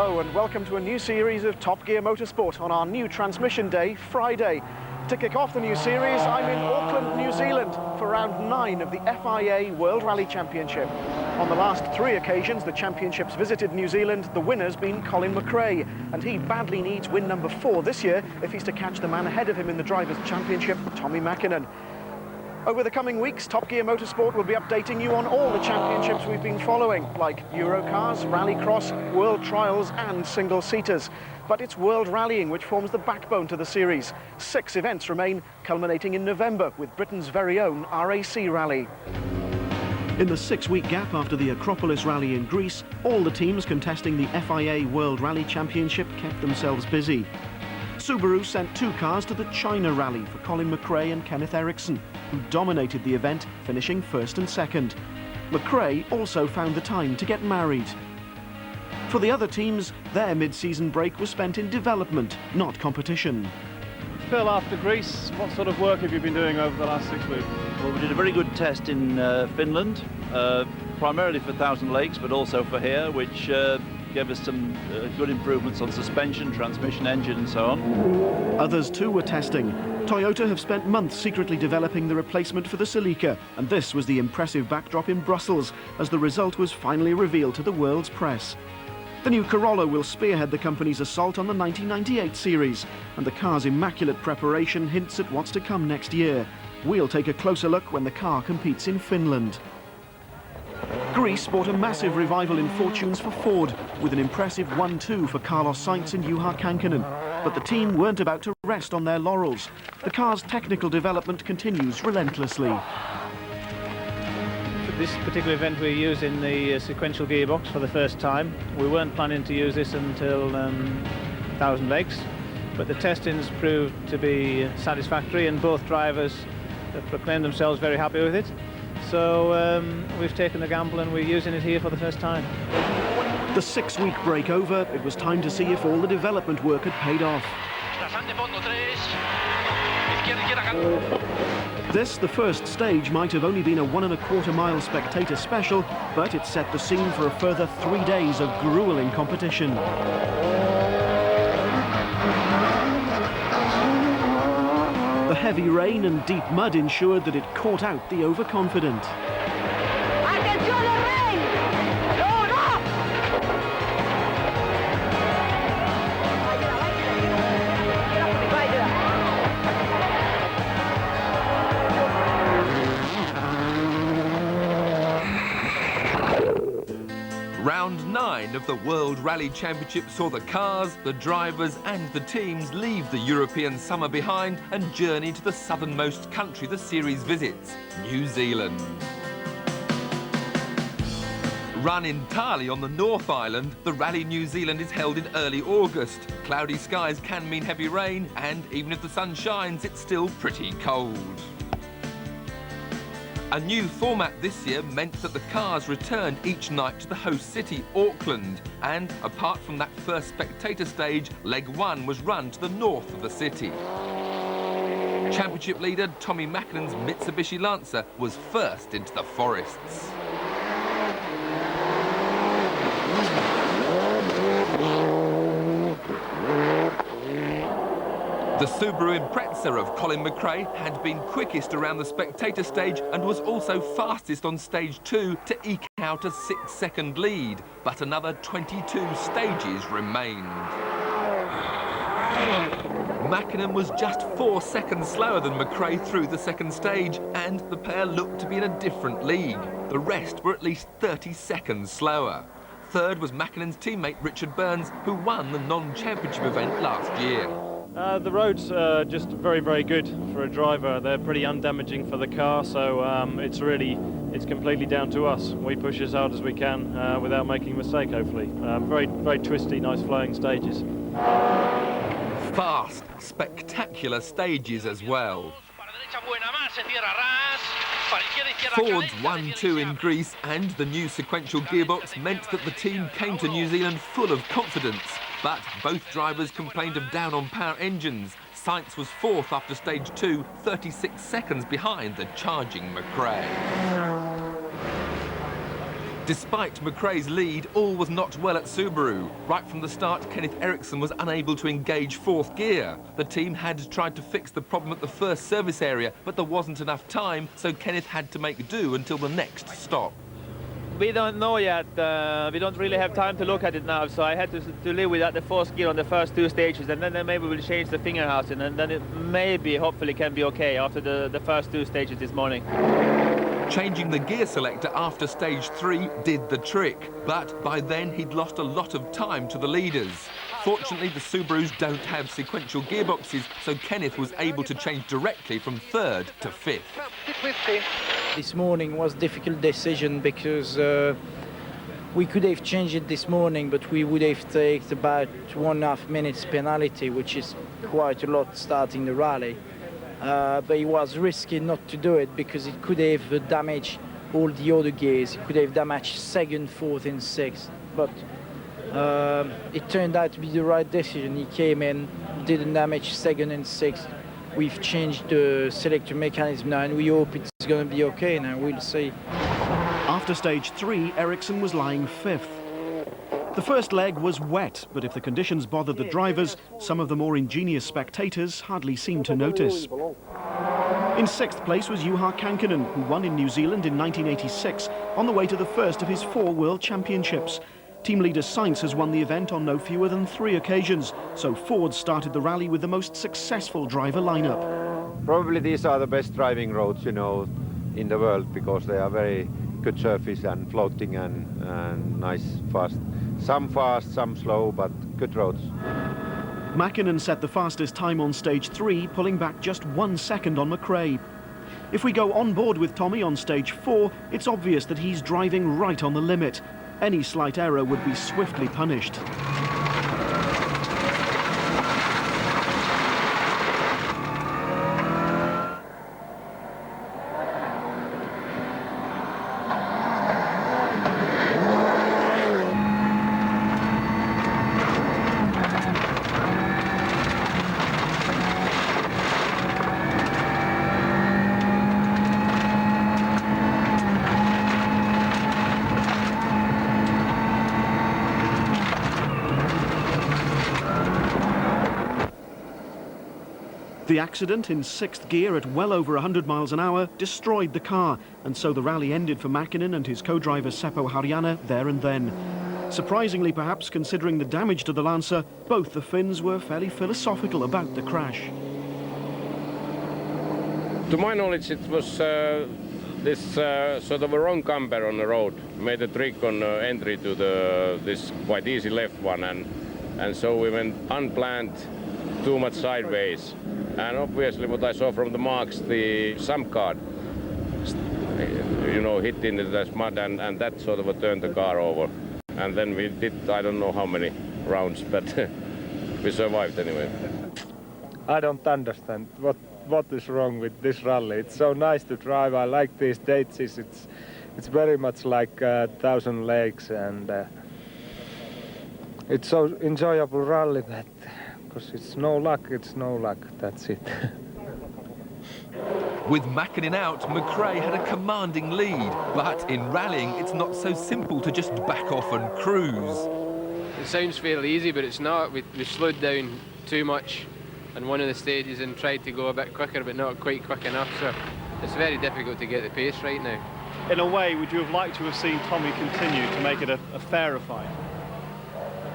Hello and welcome to a new series of Top Gear Motorsport on our new transmission day, Friday. To kick off the new series, I'm in Auckland, New Zealand for round 9 of the FIA World Rally Championship. On the last 3 occasions the championships visited New Zealand, the winner's been Colin McRae, and he badly needs win number 4 this year if he's to catch the man ahead of him in the Drivers' Championship, Tommy Mäkinen. Over the coming weeks, Top Gear Motorsport will be updating you on all the championships we've been following, like Eurocars, Rallycross, World Trials and single-seaters. But it's World Rallying which forms the backbone to the series. 6 events remain, culminating in November with Britain's very own RAC Rally. In the 6-week gap after the Acropolis Rally in Greece, all the teams contesting the FIA World Rally Championship kept themselves busy. Subaru sent 2 cars to the China Rally for Colin McRae and Kenneth Eriksson, who dominated the event, finishing 1st and 2nd. McRae also found the time to get married. For the other teams, their mid-season break was spent in development, not competition. Phil, after Greece, what sort of work have you been doing over the last 6 weeks? Well, we did a very good test in Finland, primarily for Thousand Lakes, but also for here, which gave us some good improvements on suspension, transmission, engine and so on. Others too were testing. Toyota have spent months secretly developing the replacement for the Celica, and this was the impressive backdrop in Brussels as the result was finally revealed to the world's press. The new Corolla will spearhead the company's assault on the 1998 series, and the car's immaculate preparation hints at what's to come next year. We'll take a closer look when the car competes in Finland. Greece brought a massive revival in fortunes for Ford, with an impressive 1-2 for Carlos Sainz and Juha Kankkunen. But the team weren't about to rest on their laurels. The car's technical development continues relentlessly. For this particular event we're using the sequential gearbox for the first time. We weren't planning to use this until Thousand Lakes, but the testings proved to be satisfactory and both drivers have proclaimed themselves very happy with it. So we've taken the gamble and we're using it here for the first time. The 6-week break over, it was time to see if all the development work had paid off. This, the first stage, might have only been a 1¼ mile spectator special, but it set the scene for a further 3 days of grueling competition. The heavy rain and deep mud ensured that it caught out the overconfident. Round 9 of the World Rally Championship saw the cars, the drivers and the teams leave the European summer behind and journey to the southernmost country the series visits, New Zealand. Run entirely on the North Island, the Rally New Zealand is held in early August. Cloudy skies can mean heavy rain, and even if the sun shines, it's still pretty cold. A new format this year meant that the cars returned each night to the host city, Auckland, and apart from that first spectator stage, leg 1 was run to the north of the city. Championship leader Tommy Mäkinen's Mitsubishi Lancer was first into the forests. The Subaru Impreza of Colin McRae had been quickest around the spectator stage and was also fastest on stage 2 to eke out a 6-second lead, but another 22 stages remained. Mäkinen was just 4 seconds slower than McRae through the second stage, and the pair looked to be in a different league. The rest were at least 30 seconds slower. Third was Mäkinen's teammate Richard Burns, who won the non-championship event last year. The roads are just very, very good for a driver. They're pretty undamaging for the car, so it's completely down to us. We push as hard as we can without making a mistake, hopefully. Very, very twisty, nice flowing stages. Fast, spectacular stages as well. Ford's 1-2 in Greece and the new sequential gearbox meant that the team came to New Zealand full of confidence. But both drivers complained of down-on-power engines. Sainz was 4th after stage 2, 36 seconds behind the charging McRae. Despite McRae's lead, all was not well at Subaru. Right from the start, Kenneth Eriksson was unable to engage fourth gear. The team had tried to fix the problem at the first service area, but there wasn't enough time, so Kenneth had to make do until the next stop. We don't know yet. We don't really have time to look at it now, so I had to live without the fourth gear on the first two stages, and then maybe we'll change the finger housing, and then it maybe, hopefully, can be okay after the first two stages this morning. Changing the gear selector after stage 3 did the trick, but by then he'd lost a lot of time to the leaders. Fortunately, the Subarus don't have sequential gearboxes, so Kenneth was able to change directly from third to fifth. This morning was a difficult decision because we could have changed it this morning, but we would have taken about 1.5 minutes penalty, which is quite a lot starting the rally. But it was risky not to do it because it could have damaged all the other gears. It could have damaged second, fourth and sixth. But it turned out to be the right decision. He came in, didn't damage second and sixth. We've changed the selector mechanism now, and we hope it's going to be okay now. We'll see. After stage 3, Eriksson was lying fifth. The first leg was wet, but if the conditions bothered the drivers, some of the more ingenious spectators hardly seemed to notice. In sixth place was Juha Kankinen, who won in New Zealand in 1986 on the way to the first of his 4 World Championships. Team leader Sainz has won the event on no fewer than 3 occasions, so Ford started the rally with the most successful driver lineup. Probably these are the best driving roads, you know, in the world, because they are very good surface and floating and nice, fast. Some fast, some slow, but good roads. Mäkinen set the fastest time on stage 3, pulling back just 1 second on McRae. If we go on board with Tommy on stage 4, it's obvious that he's driving right on the limit. Any slight error would be swiftly punished. The accident in 6th gear at well over 100 miles an hour destroyed the car, and so the rally ended for Mäkinen and his co-driver Seppo Harjanne there and then. Surprisingly perhaps, considering the damage to the Lancer, both the Finns were fairly philosophical about the crash. To my knowledge, it was this sort of a wrong camber on the road made a trick on entry to this quite easy left one, and so we went unplanned too much sideways. And obviously what I saw from the marks, the sump guard, you know, hit into the mud, and that sort of turned the car over. And then we did, I don't know how many rounds, but we survived anyway. I don't understand what is wrong with this rally. It's so nice to drive. I like these dates. It's very much like 1,000 Lakes, and it's so enjoyable rally that. Because it's no luck, that's it. With Mäkinen out, McRae had a commanding lead, but in rallying it's not so simple to just back off and cruise. It sounds fairly easy, but it's not. We slowed down too much on one of the stages and tried to go a bit quicker, but not quite quick enough, so it's very difficult to get the pace right now. In a way, would you have liked to have seen Tommy continue to make it a fairer fight?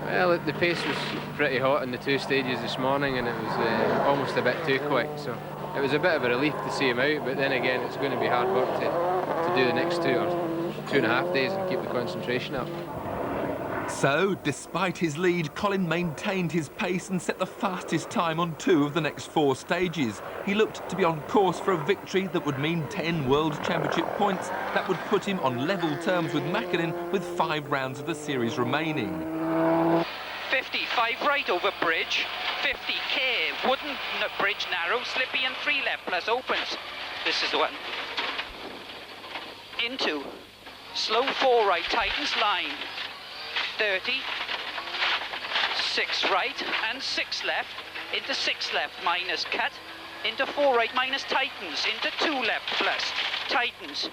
Well, the pace was pretty hot in the 2 stages this morning, and it was almost a bit too quick, so it was a bit of a relief to see him out, but then again it's going to be hard work to do the next 2 or 2.5 days and keep the concentration up. So, despite his lead, Colin maintained his pace and set the fastest time on 2 of the next 4 stages. He looked to be on course for a victory that would mean 10 World Championship points. That would put him on level terms with Mäkinen with 5 rounds of the series remaining. 55 right over bridge, 50k, wooden bridge narrow, slippy and 3 left plus opens. This is the one. Into, slow 4 right, tightens line, 30, 6 right and 6 left, into 6 left minus cut, into 4 right minus tightens, into 2 left plus, tightens.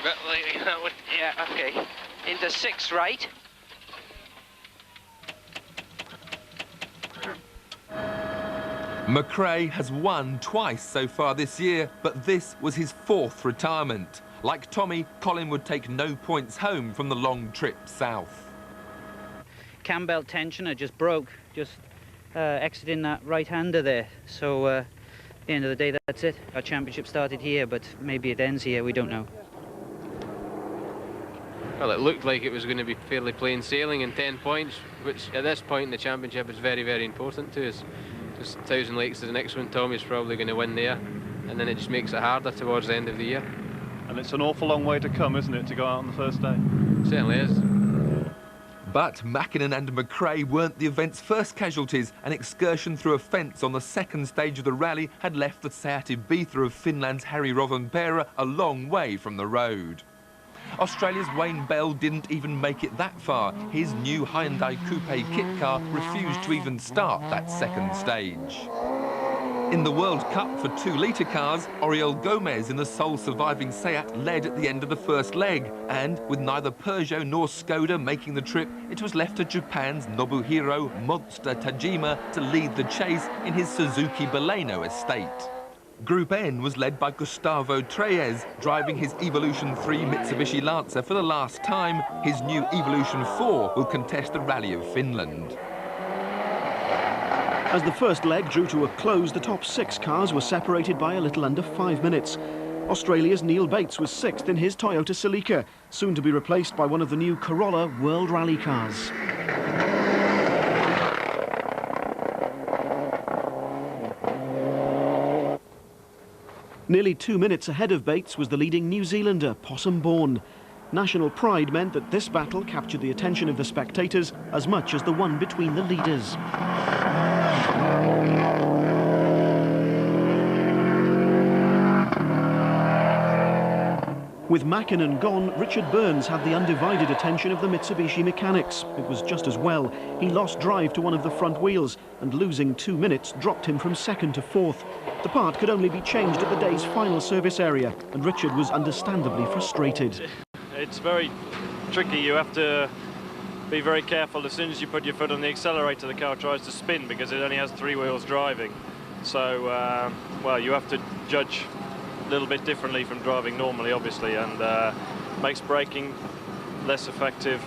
bit like that one. Yeah, okay. Into 6 right. McRae has won twice so far this year, but this was his 4th retirement. Like Tommy, Colin would take no points home from the long trip south. Cam belt tensioner just broke, just exiting that right-hander there. So at the end of the day, that's it. Our championship started here, but maybe it ends here, we don't know. Well, it looked like it was going to be fairly plain sailing in 10 points, which at this point in the championship is very, very important to us. Just 1,000 Lakes is the next one. Tommy's probably going to win there, and then it just makes it harder towards the end of the year. And it's an awful long way to come, isn't it, to go out on the first day? Certainly is. But Mäkinen and McRae weren't the event's first casualties. An excursion through a fence on the 2nd stage of the rally had left the Seat Ibiza of Finland's Harry Rovanperä a long way from the road. Australia's Wayne Bell didn't even make it that far. His new Hyundai Coupe kit car refused to even start that 2nd stage. In the World Cup for 2-litre cars, Oriol Gomez in the sole surviving Seat led at the end of the first leg, and with neither Peugeot nor Skoda making the trip, it was left to Japan's Nobuhiro Monster Tajima to lead the chase in his Suzuki Baleno estate. Group N was led by Gustavo Treyes, driving his Evolution 3 Mitsubishi Lancer for the last time. His new Evolution 4 will contest the Rally of Finland. As the first leg drew to a close, the top 6 cars were separated by a little under 5 minutes. Australia's Neil Bates was 6th in his Toyota Celica, soon to be replaced by one of the new Corolla World Rally cars. Nearly 2 minutes ahead of Bates was the leading New Zealander, Possum Bourne. National pride meant that this battle captured the attention of the spectators as much as the one between the leaders. With Mäkinen gone, Richard Burns had the undivided attention of the Mitsubishi mechanics. It was just as well. He lost drive to one of the front wheels, and losing 2 minutes dropped him from 2nd to 4th. The part could only be changed at the day's final service area, and Richard was understandably frustrated. It's very tricky. You have to be very careful. As soon as you put your foot on the accelerator, the car tries to spin because it only has 3 wheels driving. So, well, you have to judge a little bit differently from driving normally, obviously, and makes braking less effective,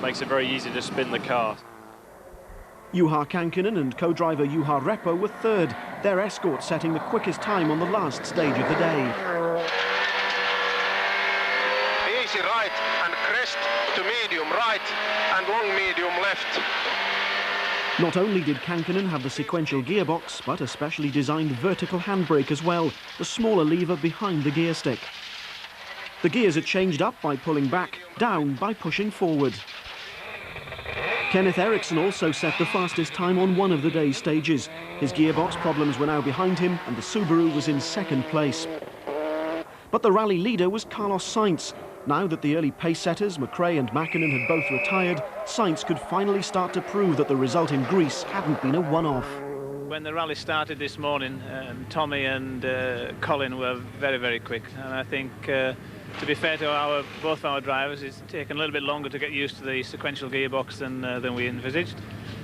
makes it very easy to spin the car. Juha Kankinen and co-driver Juha Repo were 3rd, their escort setting the quickest time on the last stage of the day. Easy right and crest to medium right and long medium left. Not only did Kankinen have the sequential gearbox, but a specially designed vertical handbrake as well, the smaller lever behind the gear stick. The gears are changed up by pulling back, down by pushing forward. Kenneth Eriksson also set the fastest time on one of the day's stages. His gearbox problems were now behind him, and the Subaru was in 2nd place. But the rally leader was Carlos Sainz. Now that the early pace setters, McRae and Mäkinen, had both retired, Sainz could finally start to prove that the result in Greece hadn't been a one-off. When the rally started this morning, Tommy and Colin were very, very quick. And I think, to be fair to both our drivers, it's taken a little bit longer to get used to the sequential gearbox than we envisaged.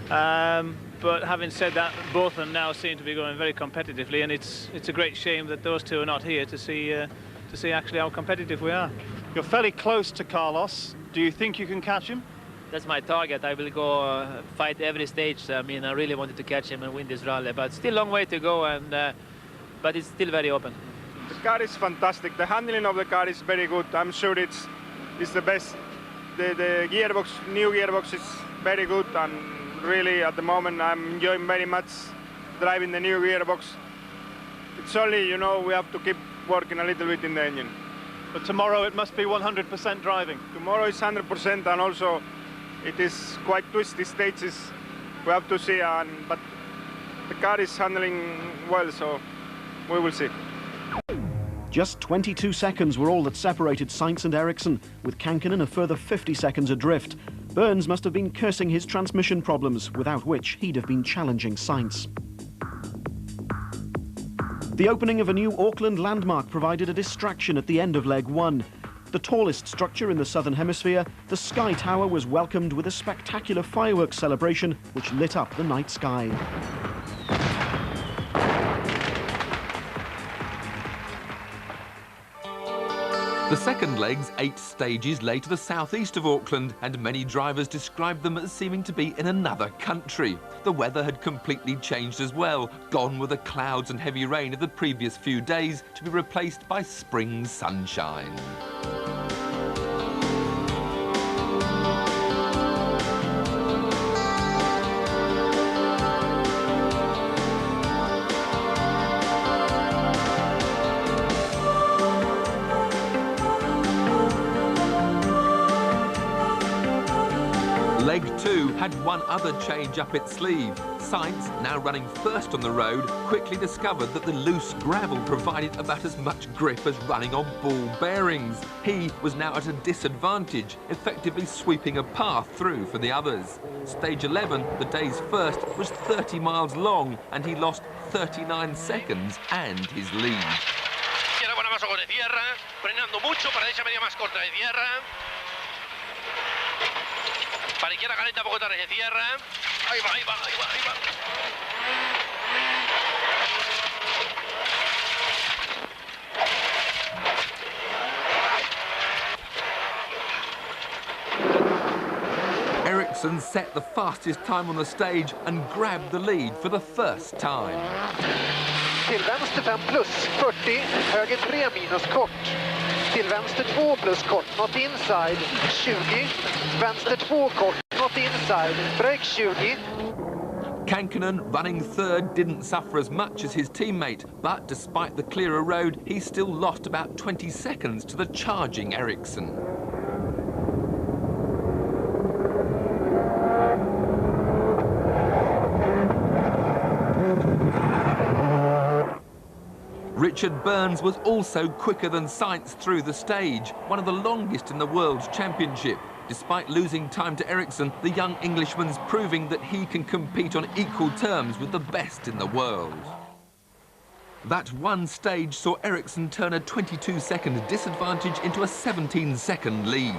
But having said that, both of them now seem to be going very competitively, and it's a great shame that those two are not here to see actually how competitive we are. You're fairly close to Carlos. Do you think you can catch him? That's my target. I will go fight every stage. I mean, I really wanted to catch him and win this rally, but still a long way to go, and but it's still very open. The car is fantastic. The handling of the car is very good. I'm sure it's the best. The gearbox, new gearbox, is very good, and really at the moment I'm enjoying very much driving the new gearbox. It's only, you know, we have to keep working a little bit in the engine. But tomorrow it must be 100% driving. Tomorrow is 100%, and also it is quite twisty stages. We have to see, but the car is handling well, so we will see. Just 22 seconds were all that separated Sainz and Eriksson, with Kankinen a further 50 seconds adrift. Burns must have been cursing his transmission problems, without which he'd have been challenging Sainz. The opening of a new Auckland landmark provided a distraction at the end of leg 1. The tallest structure in the Southern Hemisphere, the Sky Tower was welcomed with a spectacular fireworks celebration which lit up the night sky. The second leg's 8 stages lay to the southeast of Auckland, and many drivers described them as seeming to be in another country. The weather had completely changed as well, gone were the clouds and heavy rain of the previous few days to be replaced by spring sunshine. Leg 2 had one other change up its sleeve. Sainz, now running first on the road, quickly discovered that the loose gravel provided about as much grip as running on ball bearings. He was now at a disadvantage, effectively sweeping a path through for the others. Stage 11, the day's first, was 30 miles long, and he lost 39 seconds and his lead. Para izquierda, calenta poco tarde, se cierra. Ahí va, ahí va, ahí va, ahí va. Ericsson set the fastest time on the stage and grabbed the lead for the first time. Till vänster 5 plus 40, höger 3 minus kort. Till vänster 2 plus kort, not inside, 20. Vänster 2 kort, not inside, break 20. Kankkunen, running third, didn't suffer as much as his teammate, but despite the clearer road, he still lost about 20 seconds to the charging Ericsson. Richard Burns was also quicker than Sainz through the stage, one of the longest in the World Championship. Despite losing time to Ericsson, the young Englishman's proving that he can compete on equal terms with the best in the world. That one stage saw Ericsson turn a 22-second disadvantage into a 17-second lead.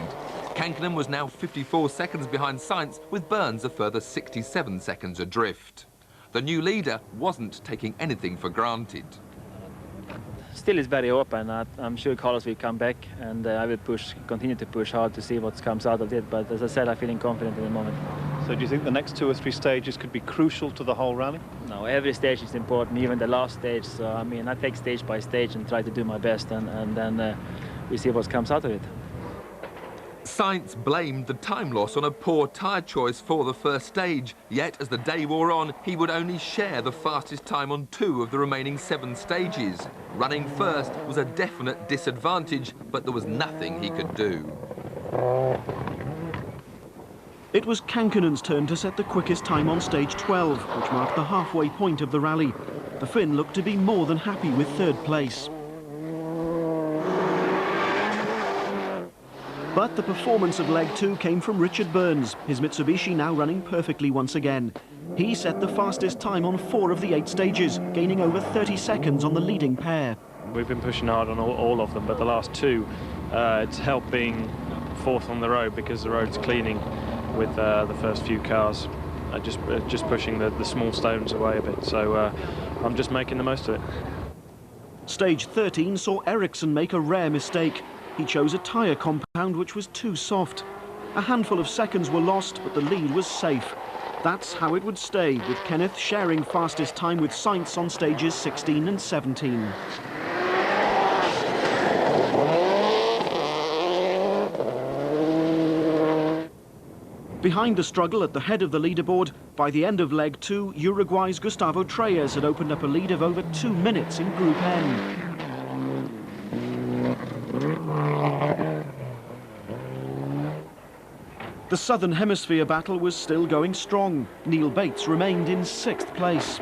Kankkunen was now 54 seconds behind Sainz, with Burns a further 67 seconds adrift. The new leader wasn't taking anything for granted. Still is very open. I'm sure Carlos will come back, and I will continue to push hard to see what comes out of it. But as I said, I'm feeling confident in the moment. So do you think the next 2 or 3 stages could be crucial to the whole rally? No, every stage is important, even the last stage. So I mean, I take stage by stage and try to do my best, and then we see what comes out of it. Sainz blamed the time loss on a poor tyre choice for the first stage, yet as the day wore on, he would only share the fastest time on 2 of the remaining 7 stages. Running first was a definite disadvantage, but there was nothing he could do. It was Kankkunen's turn to set the quickest time on stage 12, which marked the halfway point of the rally. The Finn looked to be more than happy with 3rd place. But the performance of leg 2 came from Richard Burns, his Mitsubishi now running perfectly once again. He set the fastest time on 4 of the 8 stages, gaining over 30 seconds on the leading pair. We've been pushing hard on all of them, but the last 2, it's helped being 4th on the road because the road's cleaning with the first few cars, just pushing the small stones away a bit. So I'm just making the most of it. Stage 13 saw Ericsson make a rare mistake. He chose a tyre compound which was too soft. A handful of seconds were lost, but the lead was safe. That's how it would stay, with Kenneth sharing fastest time with Sainz on stages 16 and 17. Behind the struggle at the head of the leaderboard, by the end of leg 2, Uruguay's Gustavo Treyes had opened up a lead of over 2 minutes in Group N. The Southern Hemisphere battle was still going strong. Neil Bates remained in 6th place.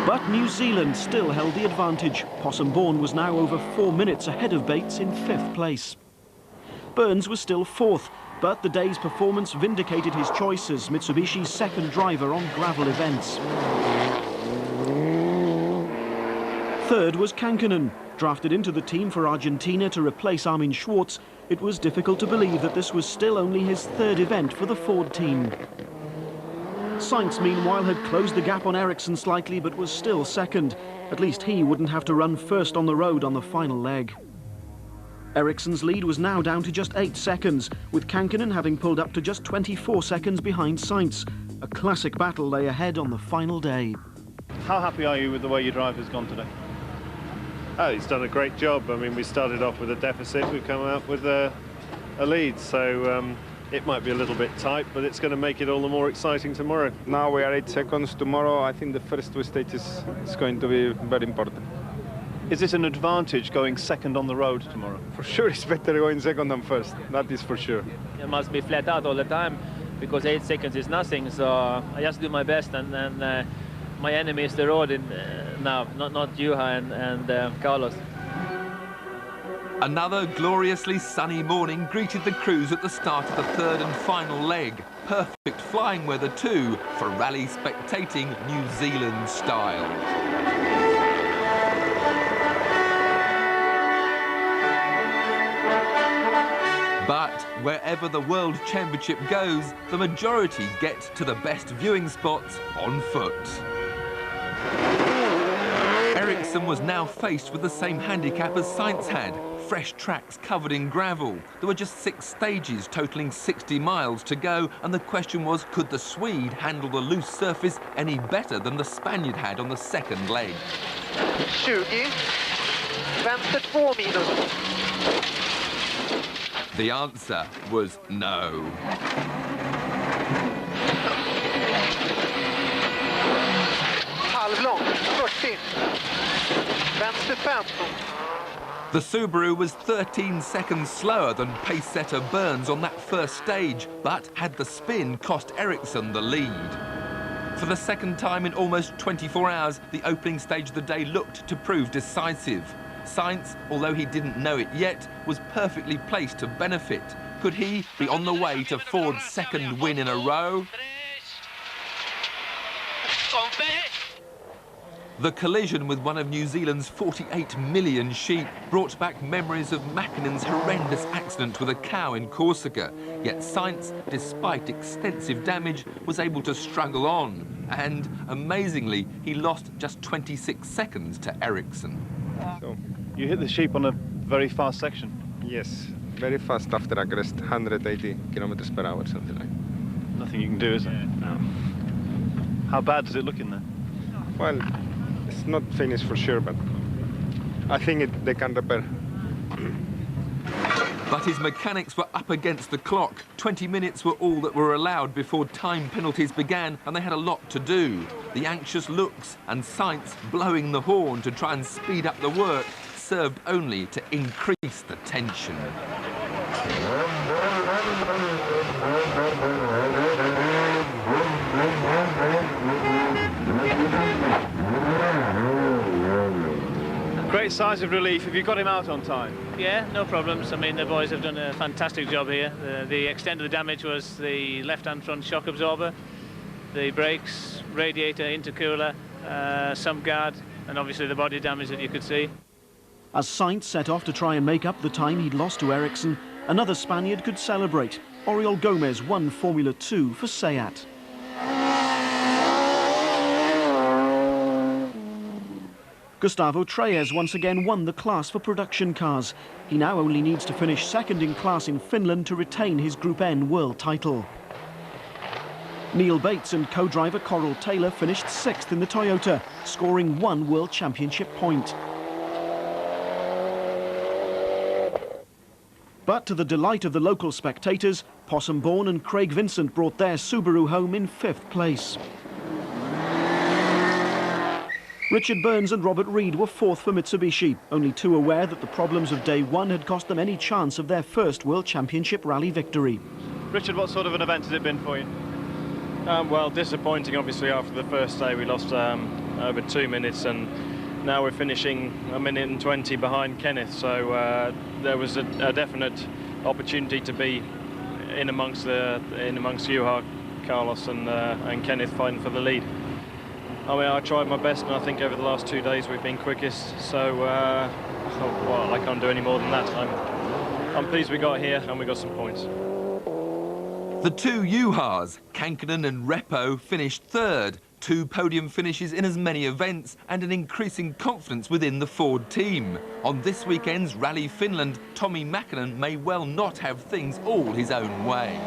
But New Zealand still held the advantage. Possum Bourne was now over 4 minutes ahead of Bates in 5th place. Burns was still 4th, But the day's performance vindicated his choice as Mitsubishi's second driver on gravel events. Third was Kankkunen. Drafted into the team for Argentina to replace Armin Schwartz, it was difficult to believe that this was still only his third event for the Ford team. Sainz, meanwhile, had closed the gap on Ericsson slightly, but was still second. At least he wouldn't have to run first on the road on the final leg. Ericsson's lead was now down to just 8 seconds, with Kankkunen having pulled up to just 24 seconds behind Sainz. A classic battle lay ahead on the final day. How happy are you with the way your drive has gone today? Oh, he's done a great job. I mean, we started off with a deficit, we've come out with a lead, so it might be a little bit tight, but it's going to make it all the more exciting tomorrow. Now we are 8 seconds. Tomorrow, I think the first 2 stages is going to be very important. Is it an advantage going second on the road tomorrow? For sure, it's better going second than first. That is for sure. It must be flat out all the time because 8 seconds is nothing. So I just do my best, and then my enemy is the road now, not Juha and Carlos. Another gloriously sunny morning greeted the crews at the start of the third and final leg. Perfect flying weather too for rally spectating New Zealand style. But wherever the World Championship goes, the majority get to the best viewing spots on foot. Ericsson was now faced with the same handicap as Sainz had. Fresh tracks covered in gravel. There were just 6 stages totalling 60 miles to go, and the question was, could the Swede handle the loose surface any better than the Spaniard had on the second leg? 20, 22 minus. The answer was no. Halvlång, 40, 25. The Subaru was 13 seconds slower than pace setter Burns on that first stage, but had the spin cost Ericsson the lead. For the second time in almost 24 hours, the opening stage of the day looked to prove decisive. Sainz, although he didn't know it yet, was perfectly placed to benefit. Could he be on the way to Ford's second win in a row? The collision with one of New Zealand's 48 million sheep brought back memories of Mäkkinen's horrendous accident with a cow in Corsica. Yet Sainz, despite extensive damage, was able to struggle on. And, amazingly, he lost just 26 seconds to Ericsson. So, you hit the sheep on a very fast section. Yes, very fast after a crest, 180 kilometers per hour, something like. Nothing you can do, is there? No. How bad does it look in there? Well, it's not finished for sure, but I think they can repair. But his mechanics were up against the clock. 20 minutes were all that were allowed before time penalties began, and they had a lot to do. The anxious looks and Sainz blowing the horn to try and speed up the work served only to increase the tension. Great size of relief. Have you got him out on time? Yeah, no problems. I mean, the boys have done a fantastic job here. The extent of the damage was the left-hand front shock absorber, the brakes, radiator, intercooler, some guard, and obviously the body damage that you could see. As Sainz set off to try and make up the time he'd lost to Ericsson, another Spaniard could celebrate. Oriol Gomez won Formula 2 for SEAT. Gustavo Treyes once again won the class for production cars. He now only needs to finish second in class in Finland to retain his Group N world title. Neil Bates and co-driver Coral Taylor finished 6th in the Toyota, scoring 1 World Championship point. But to the delight of the local spectators, Possum Bourne and Craig Vincent brought their Subaru home in 5th place. Richard Burns and Robert Reed were 4th for Mitsubishi, only too aware that the problems of day 1 had cost them any chance of their first World Championship rally victory. Richard, what sort of an event has it been for you? Well, disappointing obviously after the first day. We lost over 2 minutes, and now we're finishing 1 minute and 20 behind Kenneth, so there was a definite opportunity to be in amongst Juha, Carlos and Kenneth fighting for the lead. I mean, I tried my best, and I think over the last 2 days we've been quickest. So, well, I can't do any more than that. I'm pleased we got here and we got some points. The two Juhas, Kankkunen and Repo, finished third. 2 podium finishes in as many events and an increasing confidence within the Ford team. On this weekend's Rally Finland, Tommi Mäkinen may well not have things all his own way.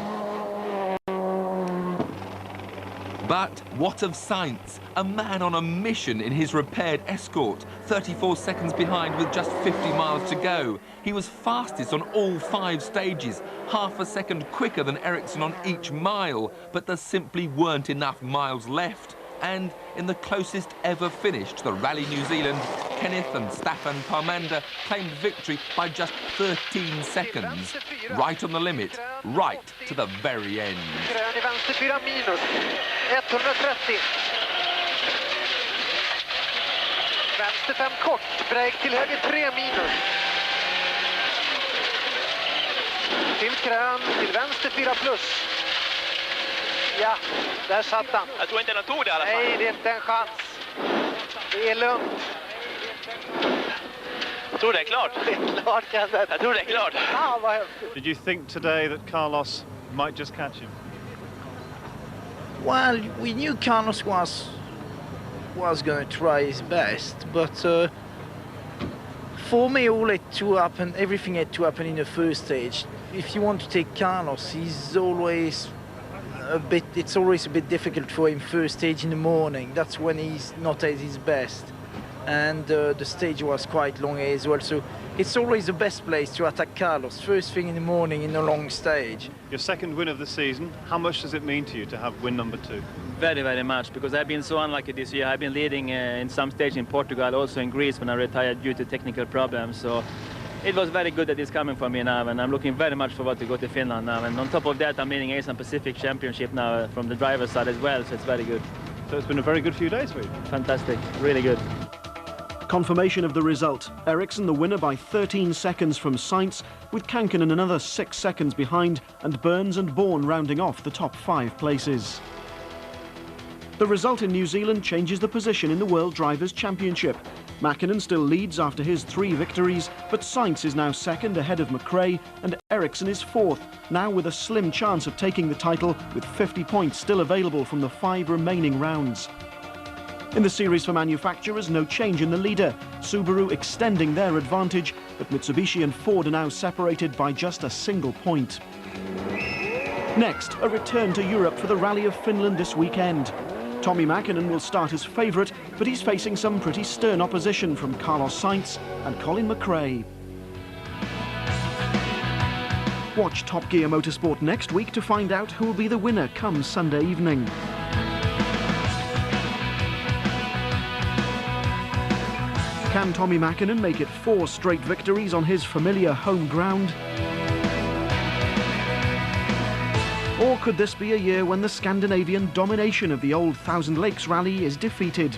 But what of Sainz, a man on a mission in his repaired Escort, 34 seconds behind with just 50 miles to go. He was fastest on all 5 stages, half a second quicker than Ericsson on each mile, but there simply weren't enough miles left. And in the closest ever finish to the Rally New Zealand, Kenneth and Staffan Parmander claimed victory by just 13 seconds. Right on the limit, right to the very end. Vänster 4 minus, 130. Vänster 5 kort, break till höger 3 minus. Till krön, till vänster 4 plus. Ja, där satt han. Jag tror inte han tog det i alla fall. Nej, det är inte en chans. Det är lugnt. Jag tror det är klart. Det är klart, Kenneth. Jag tror det är klart. Ah, vad häftigt. Did you think today that Carlos might just catch him? Well, we knew Carlos was going to try his best, but for me, all had to happen. Everything had to happen in the first stage. If you want to take Carlos, it's always a bit difficult for him first stage in the morning. That's when he's not at his best, and the stage was quite long as well, so it's always the best place to attack Carlos, first thing in the morning in a long stage. Your second win of the season, how much does it mean to you to have win number 2? Very, very much, because I've been so unlucky this year. I've been leading in some stage in Portugal, also in Greece when I retired due to technical problems. So it was very good that it's coming for me now, and I'm looking very much forward to go to Finland now. And on top of that, I'm leading Asian Pacific Championship now from the driver's side as well, so it's very good. So it's been a very good few days for you. Fantastic, really good. Confirmation of the result. Ericsson the winner by 13 seconds from Sainz, with Kankkunen another 6 seconds behind, and Burns and Bourne rounding off the top 5 places. The result in New Zealand changes the position in the World Drivers' Championship. Mäkinen still leads after his 3 victories, but Sainz is now second ahead of McRae, and Ericsson is 4th, now with a slim chance of taking the title, with 50 points still available from the 5 remaining rounds. In the series for manufacturers, no change in the leader. Subaru extending their advantage, but Mitsubishi and Ford are now separated by just a single point. Next, a return to Europe for the Rally of Finland this weekend. Tommi Mäkinen will start as favourite, but he's facing some pretty stern opposition from Carlos Sainz and Colin McRae. Watch Top Gear Motorsport next week to find out who will be the winner come Sunday evening. Can Tommi Mäkinen make it 4 straight victories on his familiar home ground? Or could this be a year when the Scandinavian domination of the old Thousand Lakes Rally is defeated?